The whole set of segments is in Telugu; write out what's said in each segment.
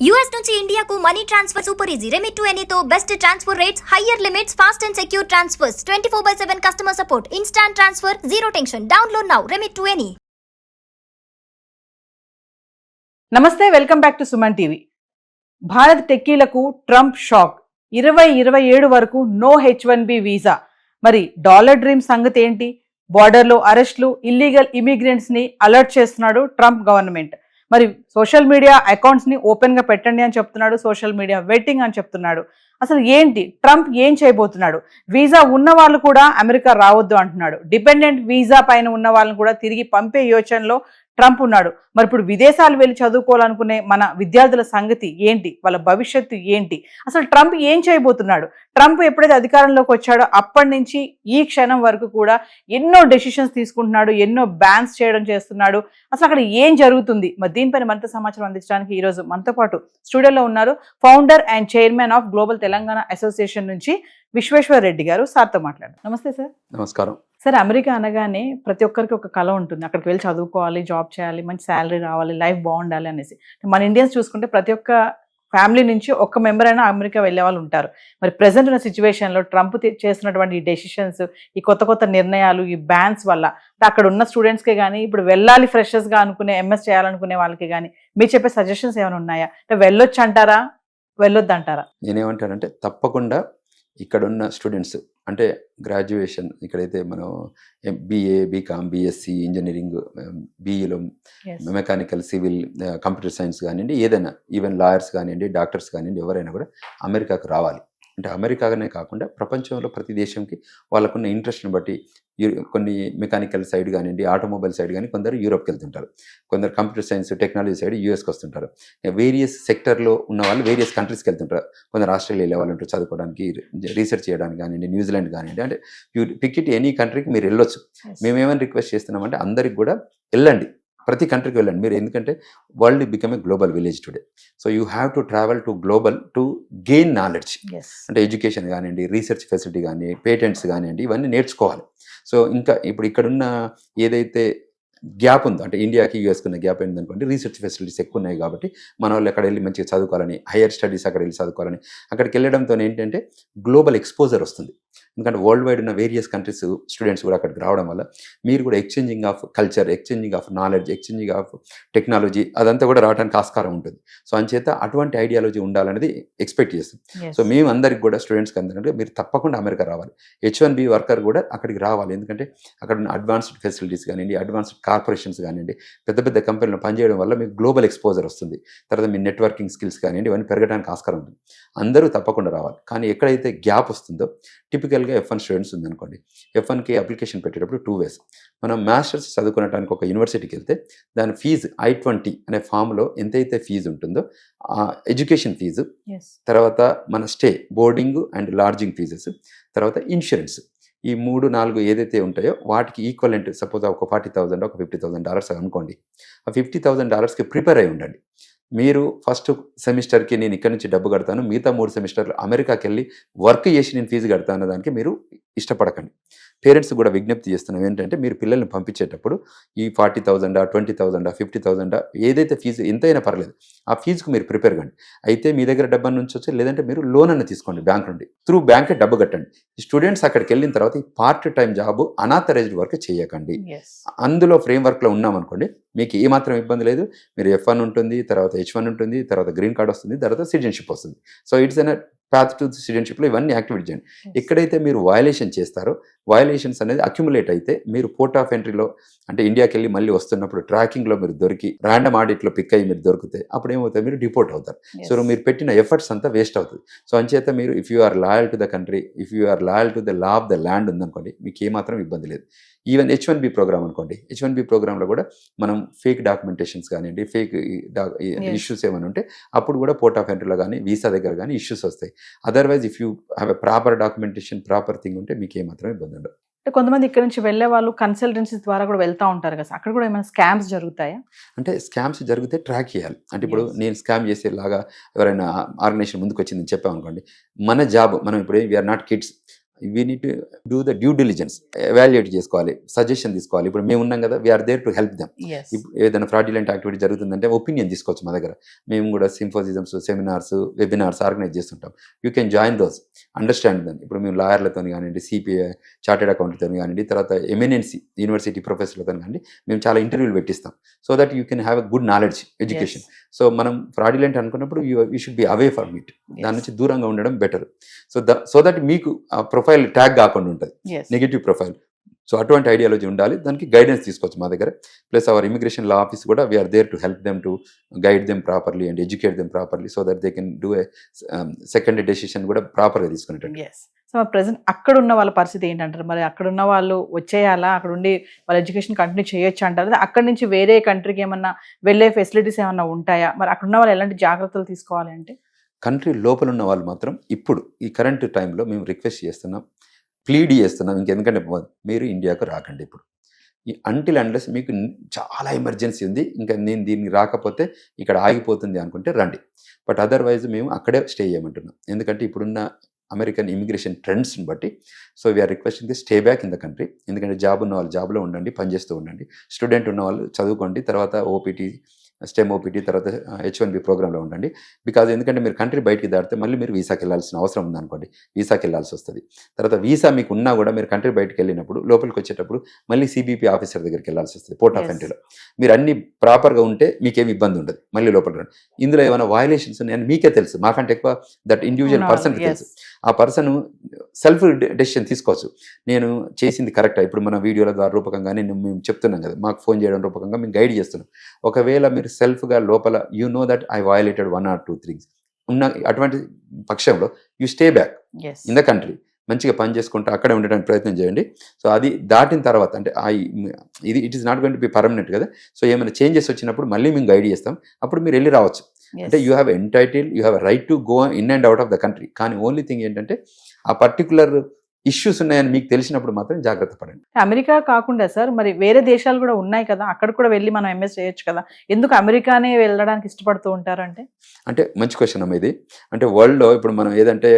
US నుంచి ఇండియాకు money transfer super easy. Remit to ఎనీతో best transfer rates, higher limits, fast and secure transfers, 24/7 customer support, instant transfer, zero tension. Download now remit to any. నమస్తే, welcome back to Suman TV. Bharat టెక్కీలకు ట్రంప్ షాక్. 2027 వరకు నో H1B వీసా. మరి డాలర్ డ్రీమ్ సంగతి ఏంటి? బార్డర్లో అరెస్టులు, ఇల్లీగల్ ఇమిగ్రెంట్స్ ని అలర్ట్ చేస్తున్నాడు ట్రంప్ గవర్నమెంట్. మరి సోషల్ మీడియా అకౌంట్స్ ని ఓపెన్ గా పెట్టండి అని చెప్తున్నాడు, సోషల్ మీడియా వెట్టింగ్ అని చెప్తున్నాడు. అసలు ఏంటి ట్రంప్ ఏం చేయబోతున్నాడు? వీసా ఉన్న వాళ్ళు కూడా అమెరికా రావద్దు అంటున్నాడు. డిపెండెంట్ వీసా పైన ఉన్న వాళ్ళని కూడా తిరిగి పంపే యోచనలో ట్రంప్ ఉన్నాడు. మరి ఇప్పుడు విదేశాలు వెళ్ళి చదువుకోవాలనుకునే మన విద్యార్థుల సంగతి ఏంటి? వాళ్ళ భవిష్యత్తు ఏంటి? అసలు ట్రంప్ ఏం చేయబోతున్నాడు? ట్రంప్ ఎప్పుడైతే అధికారంలోకి వచ్చాడో అప్పటి నుంచి ఈ క్షణం వరకు కూడా ఎన్నో డెసిషన్స్ తీసుకుంటున్నాడు, ఎన్నో బ్యాన్స్ చేస్తున్నాడు. అసలు అక్కడ ఏం జరుగుతుంది? మరి దీనిపైన మరింత సమాచారం అందించడానికి ఈరోజు మనతో పాటు స్టూడియోలో ఉన్నారు founder and chairman of global Telangana association నుంచి విశ్వేశ్వర్ రెడ్డి గారు. సార్తో మాట్లాడారు. నమస్తే సార్. నమస్కారం సార్. అమెరికా అనగానే ప్రతి ఒక్కరికి ఒక కళ ఉంటుంది, అక్కడికి వెళ్ళి చదువుకోవాలి, జాబ్ చేయాలి, మంచి శాలరీ రావాలి, లైఫ్ బాగుండాలి అనేసి. మన ఇండియన్స్ చూసుకుంటే ప్రతి ఒక్క ఫ్యామిలీ నుంచి ఒక్క మెంబర్ అయినా అమెరికా వెళ్ళే వాళ్ళు ఉంటారు. మరి ప్రెసెంట్ ఉన్న సిచ్యువేషన్లో ట్రంప్ చేస్తున్నటువంటి ఈ డెసిషన్స్, ఈ కొత్త కొత్త నిర్ణయాలు, ఈ బ్యాన్స్ వల్ల అక్కడ ఉన్న స్టూడెంట్స్కే కానీ, ఇప్పుడు వెళ్ళాలి ఫ్రెషర్స్గా అనుకునే ఎంఎస్ చేయాలనుకునే వాళ్ళకి కానీ మీరు చెప్పే సజెషన్స్ ఏమైనా ఉన్నాయా? అంటే వెళ్ళొచ్చు అంటారా, వెళ్ళొద్దు అంటారా? నేనేమంటానంటే తప్పకుండా ఇక్కడున్న స్టూడెంట్స్ అంటే గ్రాడ్యుయేషన్ ఇక్కడైతే మనం BA, BCom, BSc, ఇంజనీరింగ్, BEలో మెకానికల్, సివిల్, కంప్యూటర్ సైన్స్ కానివ్వండి, ఏదైనా ఈవెన్ లాయర్స్ కానివ్వండి, డాక్టర్స్ కానివ్వండి, ఎవరైనా కూడా అమెరికాకు రావాలి. అంటే అమెరికానే కాకుండా ప్రపంచంలో ప్రతి దేశంకి వాళ్ళకున్న ఇంట్రెస్ట్ని బట్టి కొన్ని మెకానికల్ సైడ్ కానివ్వండి, ఆటోమొబైల్ సైడ్ కానీ కొందరు యూరోప్కి వెళ్తుంటారు, కొందరు కంప్యూటర్ సైన్స్ టెక్నాలజీ సైడ్ యూఎస్కి వస్తుంటారు. వేరియస్ సెక్టర్లో ఉన్న వాళ్ళు వేరియస్ కంట్రీస్కి వెళ్తుంటారు. కొందరు ఆస్ట్రేలియా వెళ్ళే వాళ్ళు ఉంటారు చదువుకోవడానికి, రీసెర్చ్ చేయడానికి కానివ్వండి, న్యూజిలాండ్ కానివ్వండి. అంటే యూ పిక్ ఇట్ ఎనీ కంట్రీకి మీరు వెళ్ళొచ్చు. మేమేమైనా రిక్వెస్ట్ చేస్తున్నామంటే అందరికి కూడా వెళ్ళండి, ప్రతి కంట్రీకి వెళ్ళండి మీరు. ఎందుకంటే world become a global village today. So you have to travel to global to gain knowledge. అంటే ఎడ్యుకేషన్ కానివ్వండి, రీసెర్చ్ ఫెసిలిటీ కానీ, పేటెంట్స్ కానివ్వండి, ఇవన్నీ నేర్చుకోవాలి. సో ఇంకా ఇప్పుడు ఇక్కడున్న ఏదైతే గ్యాప్ ఉందో, అంటే ఇండియాకి యూఎస్కి ఉన్న గ్యాప్ ఏంటనుకోండి, రీసెర్చ్ ఫెసిలిటీస్ ఎక్కువ ఉన్నాయి కాబట్టి మన వాళ్ళు అక్కడ వెళ్ళి మంచిగా చదువుకోవాలని, హైయర్ స్టడీస్ అక్కడ వెళ్ళి చదువుకోవాలని, అక్కడికి వెళ్ళడంతో ఏంటంటే గ్లోబల్ ఎక్స్పోజర్ వస్తుంది. ఎందుకంటే వరల్డ్ వైడ్ ఉన్న వేరియస్ కంట్రీస్ స్టూడెంట్స్ కూడా అక్కడికి రావడం వల్ల మీరు కూడా exchanging of culture, exchanging of knowledge, exchanging of technology అదంతా కూడా రావడానికి ఆస్కారం ఉంటుంది. సో అంచేత అటువంటి ఐడియాలజీ ఉండాలనేది ఎక్స్పెక్ట్ చేస్తాం. సో మేము అందరికి కూడా స్టూడెంట్స్కి అందరికీ మీరు తప్పకుండా అమెరికా రావాలి. H1B వర్కర్ కూడా అక్కడికి రావాలి. ఎందుకంటే అక్కడ ఉన్న అడ్వాన్స్డ్ ఫెసిలిటీస్ కానివ్వండి, అడ్వాన్స్డ్ కార్పొరేషన్స్ కానివ్వండి, పెద్ద పెద్ద కంపెనీలో పనిచేయడం వల్ల మీకు గ్లోబల్ ఎక్స్పోజర్ వస్తుంది. తర్వాత మీ నెట్వర్కింగ్ స్కిల్స్ కానివ్వండి, ఇవన్నీ పెరగడానికి ఆస్కారం ఉంటుంది. అందరూ తప్పకుండా రావాలి. కానీ ఎక్కడైతే గ్యాప్ వస్తుందో, టిపికల్గా F1 స్టూడెంట్స్ ఉందనుకోండి, F1కి అప్లికేషన్ పెట్టేటప్పుడు 2 ways. మనం మాస్టర్స్ చదువుకునడానికి ఒక యూనివర్సిటీకి వెళ్తే దాని ఫీజు I-20 అనే ఫామ్లో ఎంతైతే ఫీజు ఉంటుందో ఎడ్యుకేషన్ ఫీజు, తర్వాత మన stay, boarding and lodging fees, తర్వాత ఇన్సూరెన్స్, ఈ 3-4 ఏదైతే ఉంటాయో వాటికి ఈక్వలెంట్. సపోజ్ ఒక $40,000 ఒక $50,000 అనుకోండి. ఆ $50,000కి ప్రిపేర్ అయి ఉండండి. మీరు ఫస్ట్ సెమిస్టర్కి నేను ఇక్కడ నుంచి డబ్బు కడతాను, మిగతా 3 సెమిస్టర్లు అమెరికాకి వెళ్ళి వర్క్ చేసి నేను ఫీజు కడతాను అన్న దానికి మీరు ఇష్టపడకండి. పేరెంట్స్ కూడా విజ్ఞప్తి చేస్తున్నాం ఏంటంటే, మీరు పిల్లల్ని పంపించేటప్పుడు ఈ $40,000, $20,000, $50,000 ఏదైతే ఫీజు ఎంతైనా పర్లేదు, ఆ ఫీజుకు మీరు ప్రిపేర్ కండి. అయితే మీ దగ్గర డబ్బు నుంచొచ్చు, లేదంటే మీరు లోన్ అన్న తీసుకోండి బ్యాంక్ నుండి, త్రూ బ్యాంకే డబ్బు కట్టండి. స్టూడెంట్స్ అక్కడికి వెళ్ళిన తర్వాత ఈ part time job, unauthorised work చేయకండి. అందులో ఫ్రేమ్ వర్క్లో ఉన్నామనుకోండి, మీకు ఏమాత్రం ఇబ్బంది లేదు. మీరు F1 ఉంటుంది, తర్వాత H1 ఉంటుంది, తర్వాత గ్రీన్ కార్డ్ వస్తుంది, తర్వాత సిటిజన్షిప్ వస్తుంది. So it's an path to సిటిజన్షిప్లో ఇవన్నీ యాక్టివేట్ చేయండి. ఎక్కడైతే మీరు వయలేషన్ చేస్తారో, వయలేషన్స్ అనేది అక్యుములేట్ అయితే మీరు పోర్ట్ ఆఫ్ ఎంట్రీలో, అంటే ఇండియాకి వెళ్ళి మళ్ళీ వస్తున్నప్పుడు ట్రాకింగ్లో మీరు దొరికి, ర్యాండమ్ ఆడిట్లో పిక్ అయ్యి మీరు దొరికితే అప్పుడు ఏమవుతుంది, మీరు డిపోర్ట్ అవుతారు. సో మీరు పెట్టిన ఎఫర్ట్స్ అంతా వేస్ట్ అవుతుంది. సో అంచేత మీరు if you are loyal to the country, if you are loyal to the law of the land ఉందనుకోండి, మీకు ఏమాత్రం ఇబ్బంది లేదు. ఈవెన్ H1B ప్రోగ్రామ్ అనుకోండి, H1B ప్రోగ్రాంలో కూడా మనం ఫేక్ డాక్యుమెంటేషన్స్ కానివ్వండి, ఫేక్ ఇష్యూస్ ఏమైనా ఉంటే అప్పుడు కూడా పోర్ట్ ఆఫ్ ఎంట్రీలో కానీ వీసా దగ్గర కానీ ఇష్యూస్ వస్తాయి. Otherwise if you have a proper documentation, proper thing ఉంటే మీకు ఏమాత్రం ఇబ్బంది ఉండదు. కొంతమంది ఇక్కడ నుంచి వెళ్ళే వాళ్ళు కన్సల్టెన్సీ ద్వారా కూడా వెళ్తూ ఉంటారు కదా, అక్కడ కూడా ఏమైనా స్కామ్స్ జరుగుతాయా? అంటే స్కామ్స్ జరిగితే ట్రాక్ చేయాలి. అంటే ఇప్పుడు నేను స్కామ్ చేసేలాగా ఎవరైనా ఆర్గనైజేషన్ ముందుకు వచ్చిందని చెప్పామనుకోండి, మన జాబ్ మనం ఇప్పుడు we are not kids, we need to do the due diligence, evaluate చేసుకోవాలి, సజెషన్ తీసుకోవాలి. ఇప్పుడు మేము ఉన్నాం కదా, we are there to help them. ఏదైనా ఫ్రాడ్యులెంట్ యాక్టివిటీ జరుగుతుందంటే ఒపీనియన్ తీసుకోవచ్చు మా దగ్గర. మేము కూడా సింపోజిజమ్స్, సెమినార్స్, వెబినార్స్ ఆర్గనైజ్ చేస్తుంటాం. You can join those, understand them. ఇప్పుడు మేము లాయర్లతో కానివ్వండి, సిపిఐ చార్టెడ్ అకౌంట్తో కానివ్వండి, తర్వాత ఎమినెన్సీ యూనివర్సిటీ ప్రొఫెసర్లతో కానివ్వండి, మేము చాలా ఇంటర్వ్యూలు పెట్టిస్తాం. So that you can have a good knowledge, education. So మనం ఫ్రాడ్యులెంట్ అనుకున్నప్పుడు you should be away from it. దాని నుంచి దూరంగా ఉండడం బెటర్. సో దట్ మీకు ఆ ప్రొఫైల్ ట్యాగ్ కాకుండా ఉంటుంది, నెగిటివ్ ప్రొఫైల్. సో అటువంటి ఐడియాలజీ ఉండాలి. దానికి గైడెన్స్ తీసుకోవచ్చు మా దగ్గర. Plus our immigration law office కూడా we're there to help them, to guide them properly and educate them properly, so that they can do a second decision కూడా ప్రాపర్గా తీసుకునేటట్టు. సో ప్రెసెంట్ అక్కడ ఉన్న వాళ్ళ పరిస్థితి ఏంటంటారు? మరి అక్కడ ఉన్న వాళ్ళు వచ్చేయాలా, అక్కడ ఉండి వాళ్ళ ఎడ్యుకేషన్ కంటిన్యూ చేయొచ్చు అంటారు? అక్కడ నుంచి వేరే కంట్రీకి ఏమన్నా వెళ్ళే ఫెసిలిటీస్ ఏమన్నా ఉంటాయా? మరి అక్కడ ఉన్న వాళ్ళు ఎలాంటి జాగ్రత్తలు తీసుకోవాలి అంటే? కంట్రీ లోపల ఉన్న వాళ్ళు మాత్రం ఇప్పుడు ఈ కరెంట్ టైంలో మేము రిక్వెస్ట్ చేస్తున్నాం, ప్లీడ్ చేస్తున్నాం. ఇంకెందుకంటే మీరు ఇండియాకు రాకండి ఇప్పుడు, అంటిల్ అన్లెస్ మీకు చాలా ఎమర్జెన్సీ ఉంది, ఇంకా నేను దీనికి రాకపోతే ఇక్కడ ఆగిపోతుంది అనుకుంటే రండి. బట్ అదర్వైజ్ మేము అక్కడే స్టే చేయమంటున్నాం. ఎందుకంటే ఇప్పుడున్న అమెరికన్ ఇమిగ్రేషన్ ట్రెండ్స్ని బట్టి. So we are requesting the stay back in the country. ఎందుకంటే జాబ్ ఉన్న వాళ్ళు జాబ్లో ఉండండి, పనిచేస్తూ ఉండండి. స్టూడెంట్ ఉన్న వాళ్ళు చదువుకోండి, తర్వాత ఓపీటీ, స్టెమ్ ఓపీటీ, తర్వాత H1B ప్రోగ్రాంలో ఉండండి. బికాజ్ ఎందుకంటే మీరు కంట్రీ బయటికి దాటితే మళ్ళీ మీరు వీసాకి వెళ్ళాల్సిన అవసరం ఉందనుకోండి, వీసాకి వెళ్ళాల్సి వస్తుంది. తర్వాత వీసా మీకు ఉన్నా కూడా మీరు కంట్రీ బయటికి వెళ్ళినప్పుడు లోపలికి వచ్చేటప్పుడు మళ్ళీ CBP ఆఫీసర్ దగ్గరికి వెళ్ళాల్సి వస్తుంది, పోర్ట్ ఆఫ్ ఎంట్రీలో. మీరు అన్ని ప్రాపర్గా ఉంటే మీకేమి ఇబ్బంది ఉండదు మళ్ళీ లోపలికి రండి. ఇందులో ఏమైనా వయలేషన్స్ ఉన్నాయని మీకే తెలుసు, మాకంటే ఎక్కువ దట్ ఇండివిజువల్ పర్సన్కి తెలుసు. ఆ పర్సన్ సెల్ఫ్ డెసిషన్ తీసుకోవచ్చు, నేను చేసింది కరెక్టా. ఇప్పుడు మన వీడియోల ద్వారా రూపకంగానే మేము చెప్తున్నాం కదా, మాకు ఫోన్ చేయడం రూపకంగా మేము గైడ్ చేస్తున్నాం. ఒకవేళ మీరు సెల్ఫ్గా లోపల you know that I violated 1 or 2 things ఉన్న అటువంటి పక్షంలో you stay back in the country. మంచిగా పని చేసుకుంటూ అక్కడే ఉండడానికి ప్రయత్నం చేయండి. సో అది దాటిన తర్వాత అంటే ఇది it is not going to be permanent కదా. సో ఏమైనా చేంజెస్ వచ్చినప్పుడు మళ్ళీ మేము గైడ్ చేస్తాం, అప్పుడు మీరు వెళ్ళి రావచ్చు. అంటే you have entitle, you have right to go in and out of the country. కానీ ఓన్లీ థింగ్ ఏంటంటే ఆ పర్టికులర్ ఇష్యూస్ ఉన్నాయని మీకు తెలిసినప్పుడు మాత్రం జాగ్రత్త పడండి. అమెరికా కాకుండా సార్ మరి వేరే దేశాలు కూడా ఉన్నాయి కదా, అక్కడ కూడా వెళ్ళి మనం MS చేయొచ్చు కదా, ఎందుకు అమెరికానే వెళ్ళడానికి ఇష్టపడుతూ ఉంటారంటే? అంటే మంచి క్వశ్చన్ అమ్మ ఇది. అంటే వరల్డ్లో ఇప్పుడు మనం ఏదంటే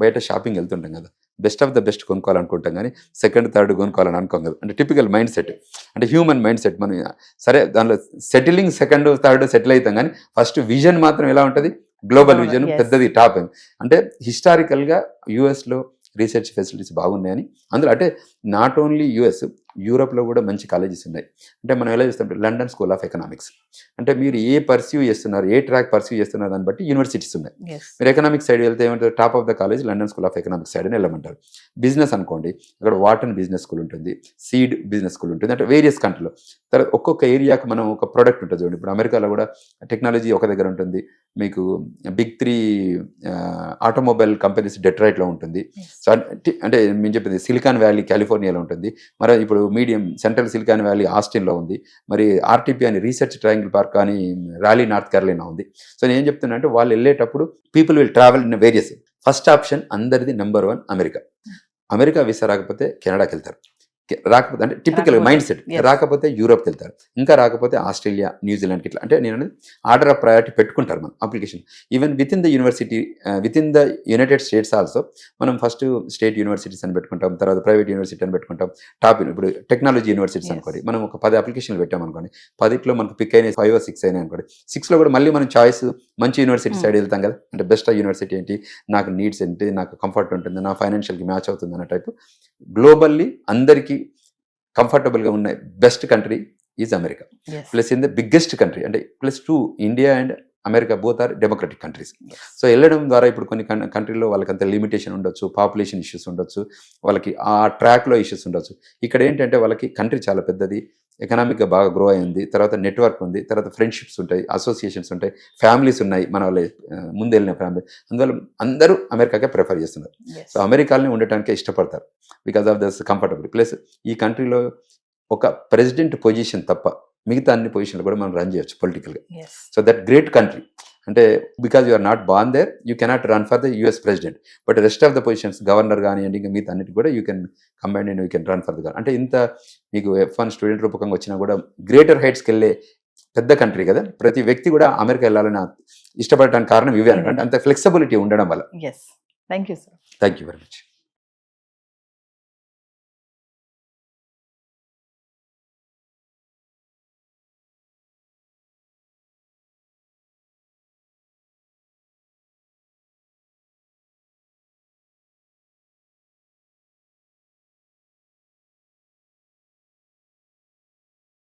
బయట షాపింగ్ వెళ్తుంటాం కదా, బెస్ట్ ఆఫ్ ద బెస్ట్ కొనుక్కోవాలనుకుంటాం కానీ సెకండ్ థర్డ్ కొనుక్కోవాలని అనుకోం కదా. అంటే టిపికల్ మైండ్ సెట్, అంటే హ్యూమన్ మైండ్ సెట్. మనం సరే దానిలో సెటిలింగ్ సెకండ్ థర్డ్ సెటిల్ అవుతాం కానీ ఫస్ట్ విజన్ మాత్రం ఎలా ఉంటుంది, గ్లోబల్ విజన్, పెద్దది టాప్. అంటే హిస్టారికల్గా యూఎస్లో రీసెర్చ్ ఫెసిలిటీస్ బాగున్నాయని అందులో, అంటే నాట్ ఓన్లీ యూఎస్, యూరోప్లో కూడా మంచి కాలేజెస్ ఉన్నాయి. అంటే మనం ఎలా చేస్తాం, లండన్ స్కూల్ ఆఫ్ ఎకనామిక్స్, అంటే మీరు ఏ పర్స్యూ చేస్తున్నారు, ఏ ట్రాక్ పర్స్యూ చేస్తున్నారు దాన్ని బట్టి యూనివర్సిటీస్ ఉన్నాయి. మీరు ఎకనామిక్స్ సైడ్ వెళ్తే ఏమంటారు, top of the college London school of economics side అని వెళ్ళమంటారు. బిజినెస్ అనుకోండి, అక్కడ వాటన్ బిజినెస్ స్కూల్ ఉంటుంది, సీడ్ బిజినెస్ స్కూల్ ఉంటుంది. అంటే వేరియస్ కంట్రీలో తర్వాత ఒక్కొక్క ఏరియాకు మనం ఒక ప్రోడక్ట్ ఉంటుంది. చూడండి ఇప్పుడు అమెరికాలో కూడా టెక్నాలజీ ఒక దగ్గర ఉంటుంది, మీకు Big 3 ఆటోమొబైల్ కంపెనీస్ డెట్రాయిట్లో ఉంటుంది. సో అంటే మేము చెప్పింది సిలికాన్ వ్యాలీ కాలిఫోర్నియాలో ఉంటుంది, మరి ఇప్పుడు మీడియం సెంట్రల్ సిలికాన్ వ్యాలీ ఆస్టిన్లో ఉంది, మరి RTP అని రీసెర్చ్ ట్రయాంగిల్ పార్క్ అని రాలీ నార్త్ కెరళైనా ఉంది. సో నేను ఏం చెప్తున్నా అంటే వాళ్ళు వెళ్ళేటప్పుడు people will travel in various. First option అందరిది నెంబర్ 1 అమెరికా. అమెరికా వీసా రాకపోతే కెనడాకి వెళ్తారు, రాకపోతే అంటే టిపికల్ మైండ్ సెట్, రాకపోతే యూరోప్కి వెళ్తారు, ఇంకా రాకపోతే ఆస్ట్రేలియా, న్యూజిలాండ్కి. ఇట్లా అంటే నేను ఆర్డర్ ఆఫ్ ప్రయారిటీ పెట్టుకుంటారు మనం application. Even with in the university, with in the United states also మనం ఫస్ట్ స్టేట్ యూనివర్సిటీస్ అని పెట్టుకుంటాం, తర్వాత ప్రైవేట్ యూనివర్సిటీ అని పెట్టుకుంటాం. టాప్ ఇప్పుడు టెక్నాలజీ యూనివర్సిటీస్ అనుకోండి, మనం ఒక 10 అప్లికేషన్లు పెట్టామనుకోండి, 10లో మనకు పిక్ అయినాయి 5 or 6 అయినాయి అనుకోండి, 6లో కూడా మళ్ళీ మనం చాయిస్ మంచి యూనివర్సిటీ సైడ్ వెళ్తాం కదా. అంటే బెస్ట్ యూనివర్సిటీ ఏంటి, నాకు నీడ్స్ ఏంటి, నాకు కంఫర్ట్ ఉంటుంది, నా ఫైనాన్షియల్కి మ్యాచ్ అవుతుంది అన్న టైపు. గ్లోబల్లీ అందరికీ కంఫర్టబుల్గా ఉన్న best country is America. Plus in the biggest country, అంటే +2 India and America both are democratic countries. So వెళ్ళడం ద్వారా ఇప్పుడు కొన్ని కంట్రీలో వాళ్ళకి అంత లిమిటేషన్ ఉండొచ్చు, పాపులేషన్ ఇష్యూస్ ఉండొచ్చు, వాళ్ళకి ఆ ట్రాక్లో ఇష్యూస్ ఉండొచ్చు. ఇక్కడ ఏంటంటే వాళ్ళకి కంట్రీ చాలా పెద్దది, ఎకనామిక్గా బాగా గ్రో అయింది, తర్వాత నెట్వర్క్ ఉంది, తర్వాత ఫ్రెండ్షిప్స్ ఉంటాయి, అసోసియేషన్స్ ఉంటాయి, ఫ్యామిలీస్ ఉన్నాయి, మన వాళ్ళ ముందు వెళ్ళిన ఫ్యామిలీ. అందువల్ల అందరూ అమెరికాకే ప్రిఫర్ చేస్తున్నారు. సో అమెరికాలోనే ఉండటానికే ఇష్టపడతారు because of this comfortable. Plus ఈ కంట్రీలో ఒక ప్రెసిడెంట్ పొజిషన్ తప్ప మిగతా అన్ని పొజిషన్లు కూడా మనం రన్ చేయొచ్చు పొలిటికల్గా. So that great country. అంటే because you are not born there, you cannot run for the US president, but rest of the positions governor కానివ్వండి, ఇంకా మిగతా అన్నిటి కూడా you can combine and you can run for the. అంటే ఇంత మీకు F1 స్టూడెంట్ రూపకంగా వచ్చినా కూడా గ్రేటర్ హైట్స్కి వెళ్ళే పెద్ద కంట్రీ కదా. ప్రతి వ్యక్తి కూడా అమెరికా వెళ్ళాలని ఇష్టపడటానికి కారణం ఇవే, అంటే అంత ఫ్లెక్సిబిలిటీ ఉండడం వల్ల. Thank you sir. Thank you very much.